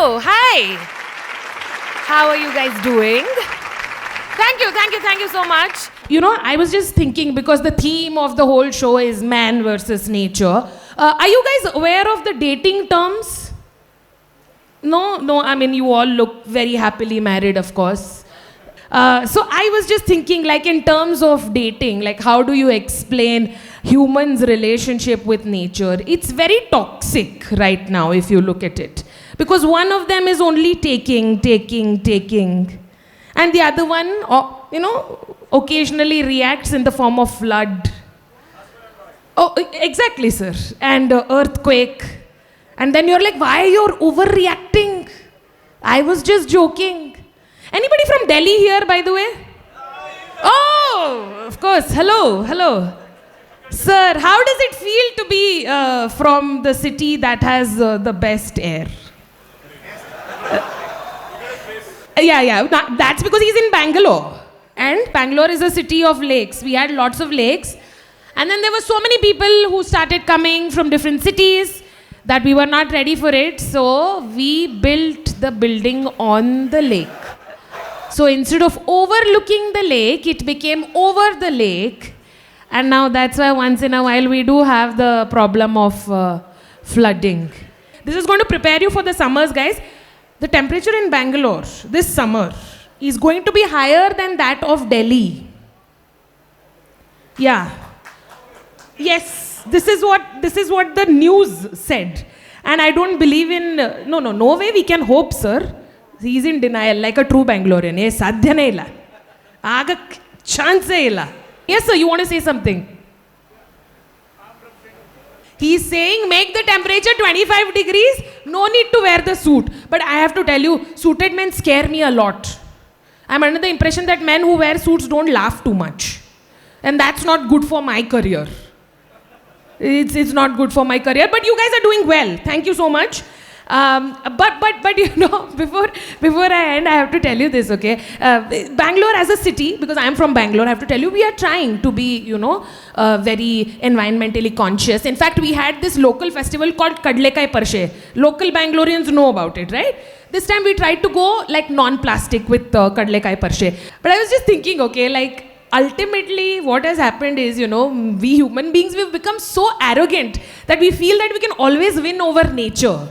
Hello, hi. How are you guys doing? Thank you so much. You know, I was just thinking because the theme of the whole show is man versus nature. Are you guys aware of the dating terms? No, I mean, you all look very happily married, of course. So I was just thinking, like, in terms of dating, like, how do you explain humans' relationship with nature? It's very toxic right now, if you look at it. Because one of them is only taking. And the other one, occasionally reacts in the form of flood. Oh, exactly, sir. And earthquake. And then you're like, why you're overreacting? I was just joking. Anybody from Delhi here, by the way? Oh, of course. Hello. Sir, how does it feel to be from the city that has the best air? Yeah. That's because he's in Bangalore. And Bangalore is a city of lakes. We had lots of lakes. And then there were so many people who started coming from different cities that we were not ready for it. So we built the building on the lake. So instead of overlooking the lake, it became over the lake. And now that's why once in a while we do have the problem of flooding. This is going to prepare you for the summers, guys. The temperature in Bangalore this summer is going to be higher than that of Delhi. Yeah. Yes, this is what the news said. And I don't believe in... No way we can hope, sir. He's in denial, like a true Bangalorean. Ye sadhya nahi illa. Aga chance illa. Yes, sir, you want to say something? He's saying make the temperature 25 degrees, no need to wear the suit. But I have to tell you, suited men scare me a lot. I'm under the impression that men who wear suits don't laugh too much. And that's not good for my career. It's not good for my career, but you guys are doing well. Thank you so much. But you know, before I end, I have to tell you this, okay? Bangalore as a city, because I'm from Bangalore, I have to tell you, we are trying to be, very environmentally conscious. In fact, we had this local festival called Kadlekai Parshe. Local Bangaloreans know about it, right? This time we tried to go like non-plastic with Kadlekai Parshe. But I was just thinking, okay, like, ultimately, what has happened is, we human beings, we've become so arrogant that we feel that we can always win over nature.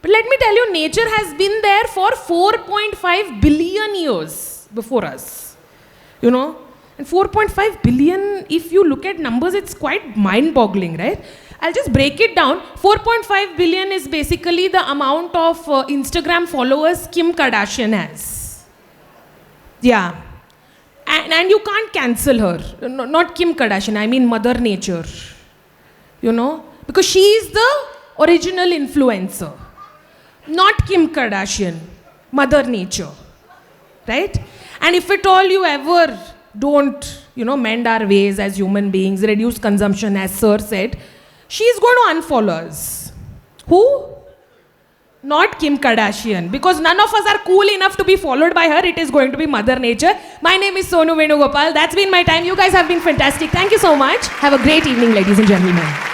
But let me tell you, nature has been there for 4.5 billion years before us. And 4.5 billion, if you look at numbers, it's quite mind-boggling, right? I'll just break it down. 4.5 billion is basically the amount of Instagram followers Kim Kardashian has. Yeah. And you can't cancel her. No, not Kim Kardashian, I mean Mother Nature. Because she is the original influencer. Not Kim Kardashian, Mother Nature. Right? And if at all you ever don't, mend our ways as human beings, reduce consumption, as Sir said, she's going to unfollow us. Who? Not Kim Kardashian, because none of us are cool enough to be followed by her. It is going to be Mother Nature. My name is Sonu Venugopal. That's been my time. You guys have been fantastic. Thank you so much. Have a great evening, ladies and gentlemen.